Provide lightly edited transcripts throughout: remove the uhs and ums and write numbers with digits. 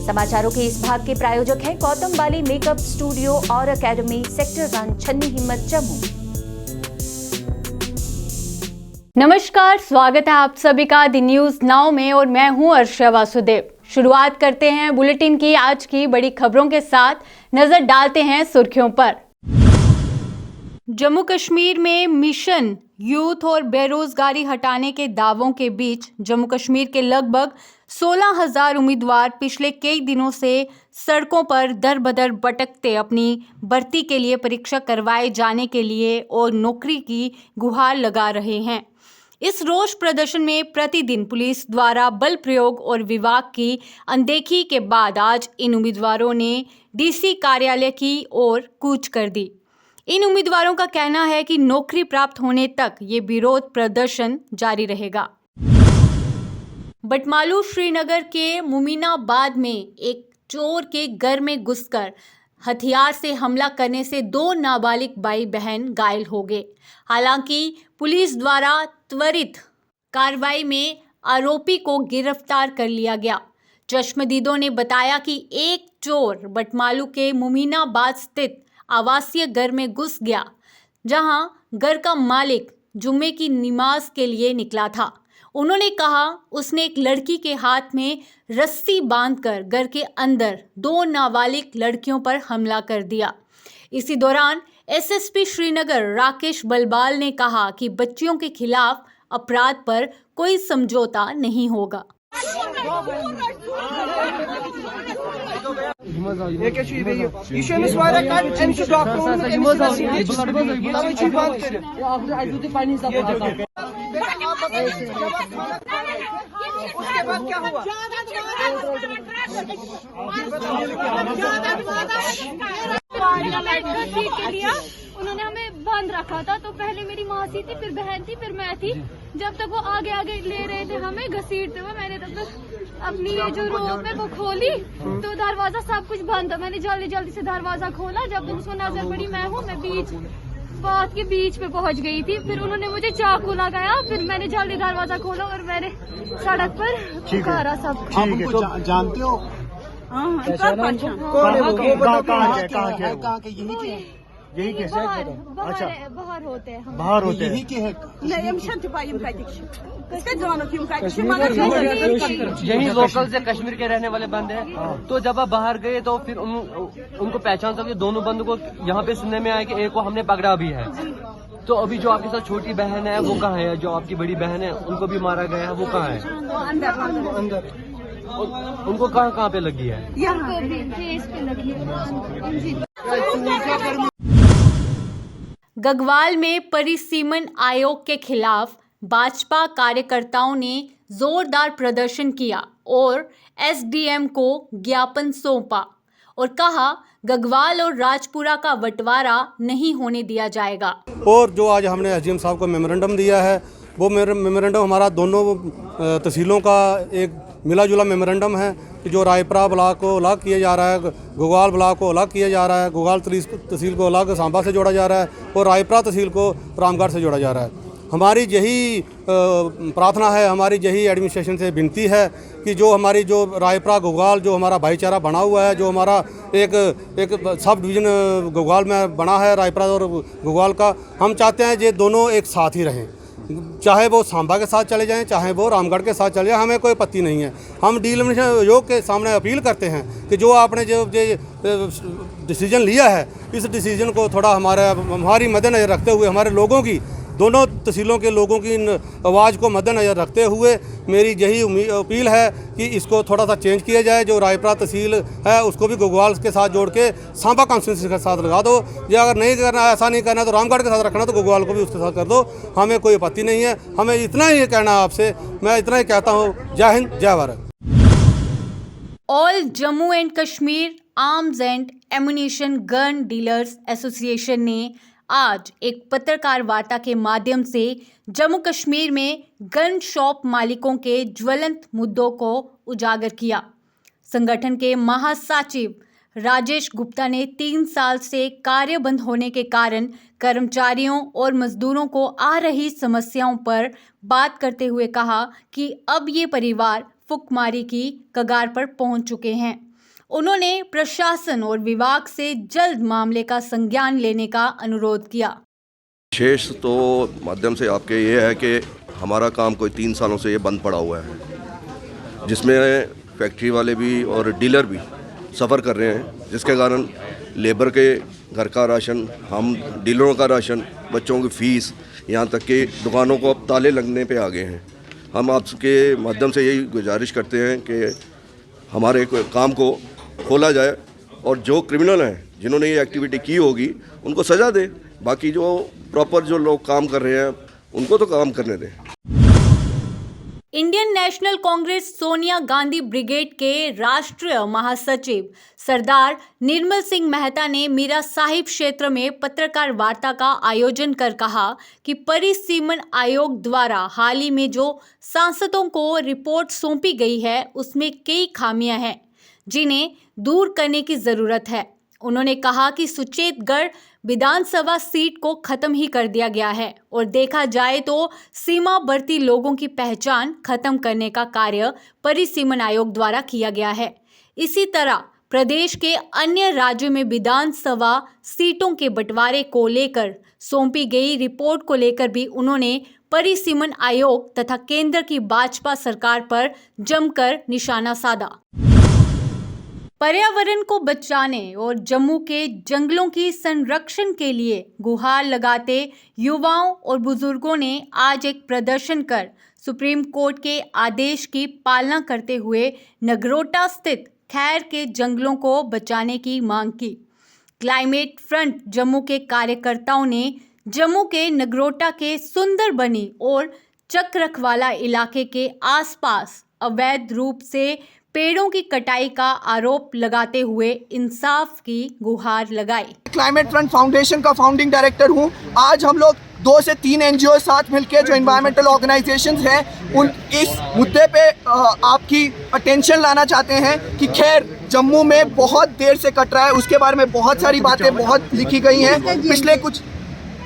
समाचारों के इस भाग के प्रायोजक हैं गौतम बाली मेकअप स्टूडियो और एकेडमी, सेक्टर 1, छन्नी हिम्मत, जम्मू। नमस्कार, स्वागत है आप सभी का द न्यूज नाउ में और मैं हूं अर्षा वासुदेव। शुरुआत करते हैं बुलेटिन की आज की बड़ी खबरों के साथ, नजर डालते हैं सुर्खियों पर। जम्मू कश्मीर में मिशन यूथ और बेरोजगारी हटाने के दावों के बीच जम्मू कश्मीर के लगभग 16,000 उम्मीदवार पिछले कई दिनों से सड़कों पर दर बदर भटकते अपनी भर्ती के लिए परीक्षा करवाए जाने के लिए और नौकरी की गुहार लगा रहे हैं। इस रोष प्रदर्शन में प्रतिदिन पुलिस द्वारा बल प्रयोग और विभाग की अनदेखी के बाद आज इन उम्मीदवारों ने डीसी कार्यालय की ओर कूच कर दी। इन उम्मीदवारों का कहना है कि नौकरी प्राप्त होने तक ये विरोध प्रदर्शन जारी रहेगा। बटमालू श्रीनगर के मुमीनाबाद में एक चोर के घर में घुसकर हथियार से हमला करने से 2 नाबालिग भाई बहन घायल हो गए। हालांकि पुलिस द्वारा त्वरित कार्रवाई में आरोपी को गिरफ्तार कर लिया गया। चश्मदीदों ने बताया कि एक चोर बटमालू के मुमीनाबाद स्थित आवासीय घर में घुस गया, जहां घर का मालिक जुम्मे की नमाज के लिए निकला था। उन्होंने कहा उसने एक लड़की के हाथ में रस्सी बांधकर घर के अंदर 2 नाबालिग लड़कियों पर हमला कर दिया। इसी दौरान एसएसपी श्रीनगर राकेश बलबाल ने कहा कि बच्चियों के खिलाफ अपराध पर कोई समझौता नहीं होगा। उसके बाद क्या हुआ? उन्होंने हमें बांध रखा था, तो पहले मेरी माँ थी, फिर बहन थी, फिर मैं थी। जब तक वो आगे आगे ले रहे थे हमें घसीटते हुए, मैंने तब तक अपनी ये जो रोप है वो खोली, तो दरवाजा सब कुछ बंद था। मैंने जल्दी जल्दी से दरवाजा खोला। जब तक उसको नजर पड़ी मैं बीच बात के बीच पे पहुंच गई थी। फिर उन्होंने मुझे चाकू लगाया, फिर मैंने जल्दी दरवाजा खोला और मैंने सड़क पर पुकारा सब। आप उनको जानते हो? यही के बाहर होते हैं, बाहर होते हैं, यही के है। यही लोकल से कश्मीर के रहने वाले बंद हैं। तो जब आप बाहर गए तो फिर उनको पहचान सकते। दोनों बंद को यहाँ पे सुनने में आया कि एक को हमने पकड़ा भी है। तो अभी जो आपके साथ छोटी बहन है वो कहाँ है? जो आपकी बड़ी बहन है उनको भी मारा गया है, वो कहाँ है? अंदर। उनको कहाँ पे लगी है? यहाँ फेस पे लगी है। गगवाल में परिसीमन आयोग के खिलाफ भाजपा कार्यकर्ताओं ने जोरदार प्रदर्शन किया और एसडीएम को ज्ञापन सौंपा और कहा गगवाल और राजपुरा का बंटवारा नहीं होने दिया जाएगा। और जो आज हमने एसडीएम साहब को मेमोरेंडम दिया है, वो मेमोरेंडम हमारा दोनों तहसीलों का एक मिला जुला मेमोरेंडम है कि जो रायपुरा ब्लॉक को अलग किया जा रहा है, घुग्गाल ब्लॉक को अलग किया जा रहा है, घुग्गाल तहसील को अलग सांबा से जोड़ा जा रहा है और रायपुरा तहसील को रामगढ़ से जोड़ा जा रहा है। हमारी यही प्रार्थना है, हमारी यही एडमिनिस्ट्रेशन से विनती है कि जो हमारी जो रायपुरा घुग्गाल जो हमारा भाईचारा बना हुआ है, जो हमारा एक सब डिवीज़न घुग्गाल में बना है रायपुरा और घुग्गाल का, हम चाहते हैं ये दोनों एक साथ ही रहें। चाहे वो सांबा के साथ चले जाएं, चाहे वो रामगढ़ के साथ चले जाएं, हमें कोई आपत्ति नहीं है। हम डीलिमिटेशन आयोग के सामने अपील करते हैं कि जो आपने जो डिसीजन लिया है, इस डिसीजन को थोड़ा हमारी मद्देनज़र रखते हुए, हमारे लोगों की, दोनों तहसीलों के लोगों की आवाज़ को मद्देनज़र रखते हुए मेरी यही अपील है कि इसको थोड़ा सा चेंज किया जाए। जो रायपुरा तहसील है उसको भी घुग्गाल के साथ जोड़ के सांबा कॉन्स्टिट्यूंसी के साथ लगा दो। या अगर नहीं करना, ऐसा नहीं करना तो रामगढ़ के साथ रखना, तो घुग्गाल को भी उसके साथ कर दो। हमें कोई आपत्ति नहीं है। हमें इतना ही कहना है आपसे, मैं इतना ही कहता हूँ। जय हिंद, जय Bharat. All Jammu and Kashmir arms and ammunition gun dealers association ने आज एक पत्रकार वार्ता के माध्यम से जम्मू कश्मीर में गन शॉप मालिकों के ज्वलंत मुद्दों को उजागर किया। संगठन के महासचिव राजेश गुप्ता ने 3 साल से कार्य बंद होने के कारण कर्मचारियों और मजदूरों को आ रही समस्याओं पर बात करते हुए कहा कि अब ये परिवार फुकमारी की कगार पर पहुंच चुके हैं। उन्होंने प्रशासन और विभाग से जल्द मामले का संज्ञान लेने का अनुरोध किया। विशेष तो माध्यम से आपके ये है कि हमारा काम कोई 3 सालों से ये बंद पड़ा हुआ है, जिसमें फैक्ट्री वाले भी और डीलर भी सफ़र कर रहे हैं, जिसके कारण लेबर के घर का राशन, हम डीलरों का राशन, बच्चों की फ़ीस, यहाँ तक कि दुकानों को अब ताले लगने पे आ गए हैं। हम आपके माध्यम से यही गुजारिश करते हैं कि हमारे काम को खोला जाए और जो क्रिमिनल हैं जिन्होंने ये एक्टिविटी की होगी उनको सज़ा दे। बाकी जो प्रॉपर जो लोग काम कर रहे हैं उनको तो काम करने दें। Indian national Congress Sonia Gandhi brigade के राष्ट्रीय महासचिव सरदार निर्मल सिंह मेहता ने मीरा साहिब क्षेत्र में पत्रकार वार्ता का आयोजन कर कहा कि परिसीमन आयोग द्वारा हाल ही में जो सांसदों को रिपोर्ट सौंपी गई है उसमें कई खामियां हैं जिन्हें दूर करने की जरूरत है। उन्होंने कहा कि सुचेतगढ़ विधानसभा सीट को खत्म ही कर दिया गया है और देखा जाए तो सीमावर्ती लोगों की पहचान खत्म करने का कार्य परिसीमन आयोग द्वारा किया गया है। इसी तरह प्रदेश के अन्य राज्यों में विधानसभा सीटों के बंटवारे को लेकर सौंपी गई रिपोर्ट को लेकर भी उन्होंने परिसीमन आयोग तथा केंद्र की भाजपा सरकार पर जमकर निशाना साधा। पर्यावरण को बचाने और जम्मू के जंगलों की संरक्षण के लिए गुहार लगाते युवाओं और बुजुर्गों ने आज एक प्रदर्शन कर सुप्रीम कोर्ट के आदेश की पालना करते हुए नगरोटा स्थित खैर के जंगलों को बचाने की मांग की। क्लाइमेट फ्रंट जम्मू के कार्यकर्ताओं ने जम्मू के नगरोटा के सुंदरबनी और चक्रखवाला इलाके के आसपास अवैध रूप से पेड़ों की कटाई का आरोप लगाते हुए इंसाफ की गुहार लगाई। क्लाइमेट फ्रंट फाउंडेशन का फाउंडिंग डायरेक्टर हूं। आज हम लोग 2 से 3 एनजीओ साथ मिलकर जो एनवायरमेंटल ऑर्गेनाइजेशंस हैं उन इस मुद्दे पे आपकी अटेंशन लाना चाहते हैं कि खैर जम्मू में बहुत देर से कट रहा है। उसके बारे में बहुत सारी बातें बहुत लिखी गई हैं।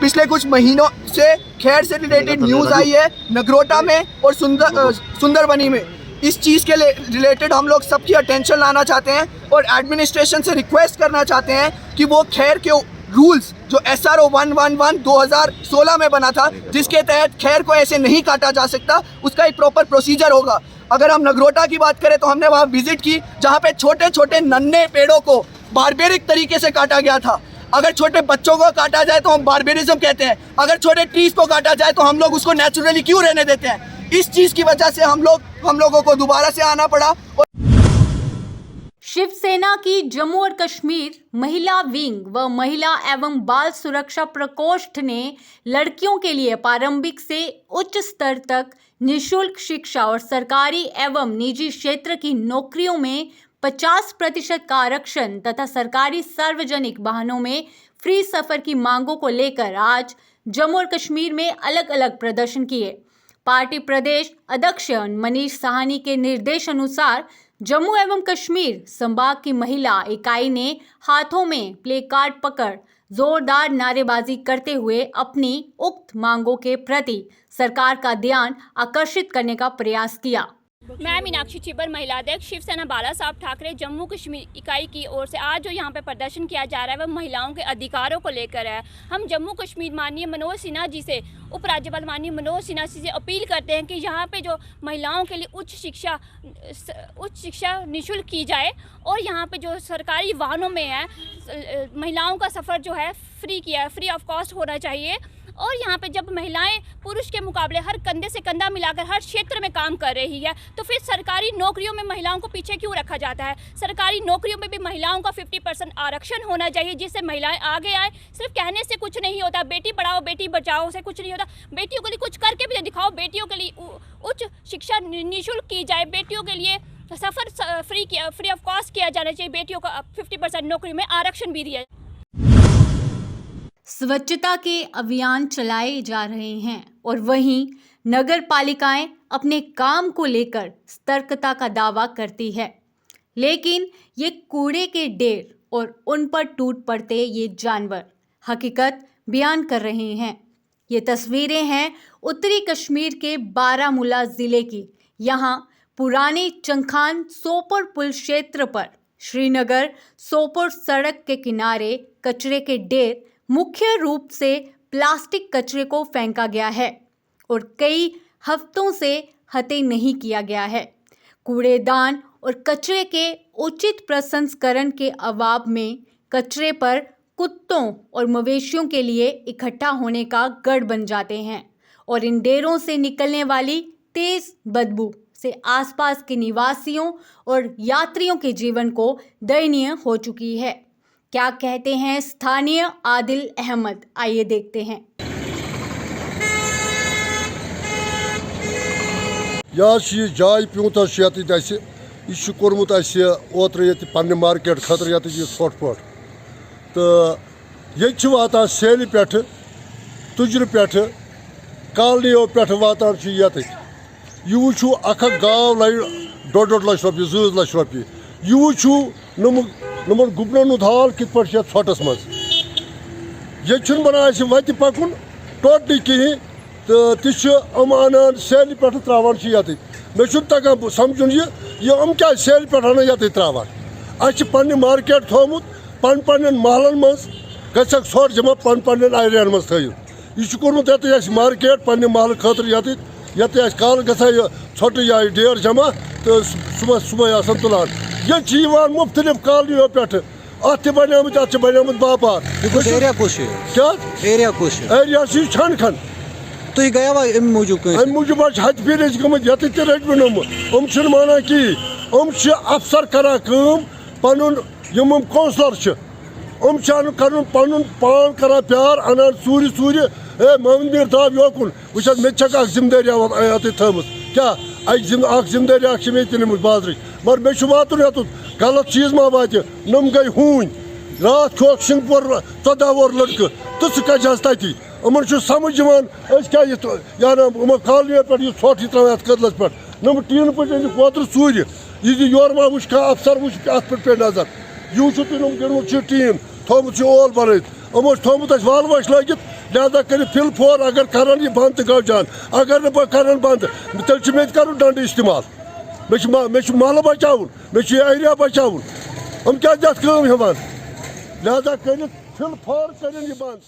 पिछले कुछ महीनों से खैर से रिलेटेड न्यूज़ आई है नगरोटा में और सुंदरबनी में। इस चीज़ के रिलेटेड हम लोग सबकी अटेंशन लाना चाहते हैं और एडमिनिस्ट्रेशन से रिक्वेस्ट करना चाहते हैं कि वो खैर के रूल्स जो SRO 111 2016 में बना था, जिसके तहत खैर को ऐसे नहीं काटा जा सकता, उसका एक प्रॉपर प्रोसीजर होगा। अगर हम नगरोटा की बात करें तो हमने वहाँ विजिट की जहाँ पे छोटे छोटे नन्हे पेड़ों को बारबेरिक तरीके से काटा गया था। अगर छोटे बच्चों को काटा जाए तो हम बारबेरिज्म कहते हैं, अगर छोटे ट्रीज को काटा जाए तो हम लोग उसको नेचुरली क्यों रहने देते हैं। इस चीज की वजह से हम लोगों को दोबारा से आना पड़ा। शिवसेना की जम्मू और कश्मीर महिला विंग व महिला एवं बाल सुरक्षा प्रकोष्ठ ने लड़कियों के लिए प्रारंभिक से उच्च स्तर तक निःशुल्क शिक्षा और सरकारी एवं निजी क्षेत्र की नौकरियों में 50% का आरक्षण तथा सरकारी सार्वजनिक वाहनों में फ्री सफर की मांगों को लेकर आज जम्मू और कश्मीर में अलग अलग प्रदर्शन किए। पार्टी प्रदेश अध्यक्ष मनीष साहनी के निर्देश अनुसार जम्मू एवं कश्मीर संभाग की महिला इकाई ने हाथों में प्ले कार्ड पकड़ जोरदार नारेबाजी करते हुए अपनी उक्त मांगों के प्रति सरकार का ध्यान आकर्षित करने का प्रयास किया। मैं मीनाक्षी चिब्बर, महिला अध्यक्ष शिवसेना बाला साहब ठाकरे जम्मू कश्मीर इकाई की ओर से आज जो यहाँ पे प्रदर्शन किया जा रहा है वह महिलाओं के अधिकारों को लेकर है। हम जम्मू कश्मीर माननीय मनोज सिन्हा जी से, उपराज्यपाल माननीय मनोज सिन्हा जी से अपील करते हैं कि यहाँ पे जो महिलाओं के लिए उच्च शिक्षा निःशुल्क की जाए और यहाँ पे जो सरकारी वाहनों में है महिलाओं का सफ़र जो है फ्री ऑफ कॉस्ट होना चाहिए। और यहाँ पे जब महिलाएं पुरुष के मुकाबले हर कंधे से कंधा मिलाकर हर क्षेत्र में काम कर रही है तो फिर सरकारी नौकरियों में महिलाओं को पीछे क्यों रखा जाता है। सरकारी नौकरियों में भी महिलाओं का 50% आरक्षण होना चाहिए जिससे महिलाएं आगे आए। सिर्फ कहने से कुछ नहीं होता, बेटी पढ़ाओ बेटी बचाओ से कुछ नहीं होता, बेटियों के लिए कुछ करके भी दिखाओ। बेटियों के लिए उच्च शिक्षा निःशुल्क की जाए, बेटियों के लिए सफ़र फ्री ऑफ कॉस्ट किया जाना चाहिए, बेटियों का 50% नौकरी में आरक्षण भी दिया। स्वच्छता के अभियान चलाए जा रहे हैं और वहीं नगर पालिकाएं अपने काम को लेकर सतर्कता का दावा करती है, लेकिन ये कूड़े के ढेर और उन पर टूट पड़ते ये जानवर हकीकत बयान कर रहे हैं। ये तस्वीरें हैं उत्तरी कश्मीर के बारामूला ज़िले की। यहाँ पुराने चंखान सोपर पुल क्षेत्र पर श्रीनगर सोपोर सड़क के किनारे कचरे के ढेर मुख्य रूप से प्लास्टिक कचरे को फेंका गया है और कई हफ्तों से हटे नहीं किया गया है। कूड़ेदान और कचरे के उचित प्रसंस्करण के अभाव में कचरे पर कुत्तों और मवेशियों के लिए इकट्ठा होने का गढ़ बन जाते हैं और इन ढेरों से निकलने वाली तेज बदबू से आसपास के निवासियों और यात्रियों के जीवन को दयनीय हो चुकी है। क्या कहते हैं स्थानीय आदिल अहमद, आइए देखते हैं। यह जाय प्यूत यह कोर्मुत ओत्र पे मार्केट खतर ये ছোট पोट तो ये वातान सेल पे तुजर पे कॉलनियों पे वातान ये वो अख गाँव लगे 1.5 लाख रुपये 2 लाख रुपये ये वो नमन गुपन हाल कित पे ोटस मज ये बना वत पकुन टोटली कहें तो तम अनान सेल पे त्रावान ये मे तक समझुन यह क्या सेल पे अना ये त्रावान पे मार्केट थोमुत पन महलन मज गक सोर जमा पन एरियान मज थो यह कोर्मुत ये मार्केट पे महल खतर ये कल ग छोट या ढेर जमा तो सुबह सुबह तुलान ये मुख्तलिफ कॉलनियों पे अत बनिया बापार एरिया छन खन तुम गया अम मूजूब हथ फिर गमत ये रटम माना कि अफसर करान पन कौंसलर कर पान कर प्यार अनान सूर सूर मोहम्मद मीर दाव योकुन वह मे जिम्मेदारी ये थम क्या जिम्मेदारी मे निमुत बाजर मगर मे वातन ये गलत चीज मा वा नम गई हून रात खोक सिंगपोर 14 वोर लड़क तो सह तथी इन समझ क्या या कॉलनियों पे ोट त्रा कदलस पे नम टीन पे कोतर सूर यह योर मा वो अफसर वो अत पे नजर यू तुम गर्मुत टीन थोमुत ओल बन थोमुत वाल वश लगित लिहाजा कर फिल फोर अगर कर यह बंद तो गो जान अगर न कर बंद तेल मे कर डंड इस्तेमाल मे महल बचान मे एरिया बचान हम क्या हवान लिहाजा कर फिल फोर कर बंद।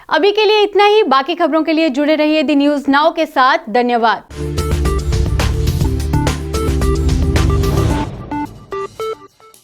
अभी के लिए इतना ही। बाकी खबरों के लिए जुड़े रहिए दी न्यूज़ नाउ के साथ। धन्यवाद।